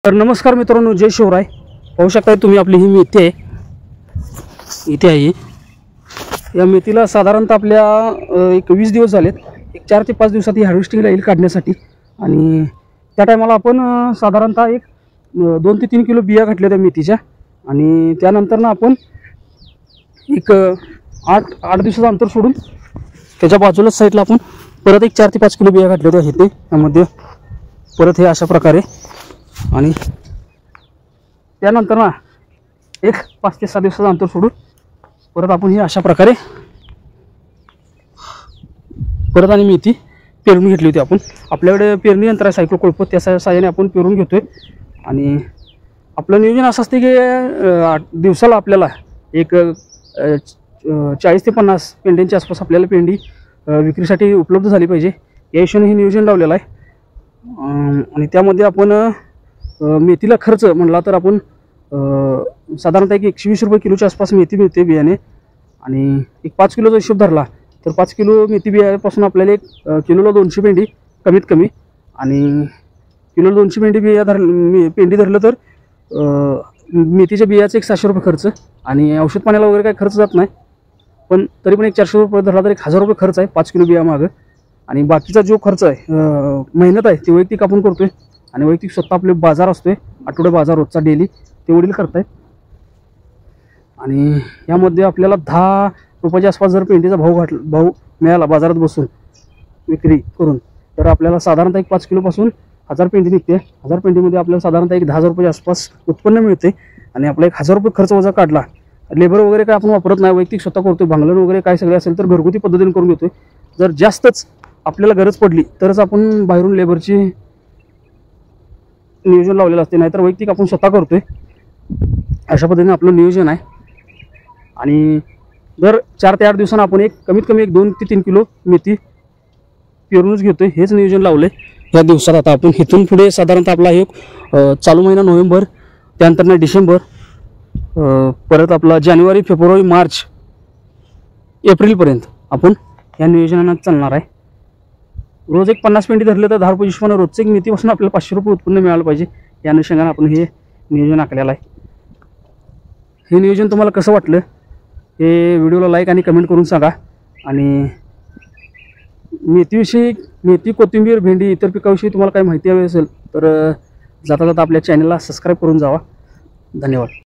तर नमस्कार मित्रांनो, जय शिवराय। पाहू शकता तुम्ही आपली ही मेथी आहे, इथे आहे। या मेथीला साधारणतः आपल्या एक 20 दिवस झालेत। एक 4 ते 5 दिवसात ही हार्वेस्टिंगला येईल काढण्यासाठी। आणि त्या टायमाला आपण साधारणतः एक 2 ते 3 किलो बिया घातल्या त्या मेथीच्या। आणि त्यानंतर ना आपण एक 8 दिवसाचं अंतर सोडून त्याच्या बाजूलाच साईडला आपण परत एक 4 ते 5 किलो बिया घातल्या होत्या इथे। त्यामध्ये परत हे अशा प्रकारे आणि त्यानंतर ना एक 5 ते 6 दिवसाचं अंतर सोडून परत आपण ही अशा प्रकारे परत आणि मेथी पेरून घेतली होती आपण। आपल्याकडे पेरणी यंत्र आहे सायकल कोळप, त्या साहाय्याने आपण पेरून घेतोय। आणि आपलं नियोजन असं असते की दिवसाला आपल्याला एक 40 ते 50 पेंड्यांच्या आसपास आपल्याला पेंडी विक्रीसाठी उपलब्ध झाली पाहिजे, या हिशोबाने हे नियोजन लावलेलं आहे। आणि त्यामध्ये आपण मेथीला खर्च म्हणला तर आपण साधारणतः एक 120 रुपये किलोच्या आसपास मेथी मिळते बियाणे। आणि एक 5 किलोचा हिशोब धरला तर 5 किलो मेथी बियापासून आपल्याला एक किलोला 200 पेंडी कमीत कमी, आणि किलोला 200 पेंडी पेंडी धरलं तर मेथीच्या बियाचा एक 600 रुपये खर्च, आणि औषध पाण्याला वगैरे काही खर्च जात नाही। पण तरी पण एक 400 रुपये धरला तर 1000 रुपये खर्च आहे 5 किलो बिया मागं। आणि बाकीचा जो खर्च आहे मेहनत आहे ती वैयक्तिक आपण करतोय, आणि वैयक्तिक स्वतः आपले बाजार असतोय, आठवडे बाजार रोजचा डेली ते वडील करतायत। आणि यामध्ये आपल्याला 10 रुपयाच्या आसपास जर पेंडीचा भाव मिळाला बाजारात बसून विक्री करून, तर आपल्याला साधारणतः एक 5 किलोपासून 1000 पेंडी निघते। 1000 पेंडीमध्ये आपल्याला साधारणतः एक 10,000 रुपयाच्या आसपास उत्पन्न मिळते। आणि आपला एक 1000 रुपये खर्च वजा काढला, लेबर वगैरे काय आपण वापरत नाही, वैयक्तिक स्वतः करतोय। भांगलन वगैरे काय सगळे असेल तर घरगुती पद्धतीने करून घेतोय। जर जास्तच आपल्याला गरज पडली तरच आपण बाहेरून लेबरची नियोजन लावलेलं असते, नाहीतर वैयक्तिक आपण स्वतः करतोय। अशा पद्धतीने आपलं नियोजन आहे। आणि दर 4 ते 8 दिवसांना आपण एक कमीत कमी एक 2 ते 3 किलो मेथी पेरूनच घेतोय, हेच नियोजन लावलंय या दिवसात। आता आपण इथून पुढे साधारणतः आपला एक चालू महिना नोव्हेंबर, त्यानंतर डिसेंबर, परत आपला जानेवारी, फेब्रुवारी, मार्च, एप्रिलपर्यंत आपण या नियोजनानं चालणार आहे। रोज एक 50 पेंडी धरले तर 10 रुपये हिशोबाने रोजचं एक मेथीपासून आपल्याला 500 रुपये उत्पन्न मिळालं पाहिजे, या अनुषंगाने आपण हे नियोजन आखलेलं आहे। हे नियोजन तुम्हाला कसं वाटलं हे व्हिडिओला लाईक आणि कमेंट करून सांगा। आणि मेथीविषयी, मेथी, कोथिंबीर, भेंडी, इतर पिकाविषयी तुम्हाला काही माहिती हवी असेल तर जाता जाता आपल्या चॅनलला सबस्क्राईब करून जावा। धन्यवाद।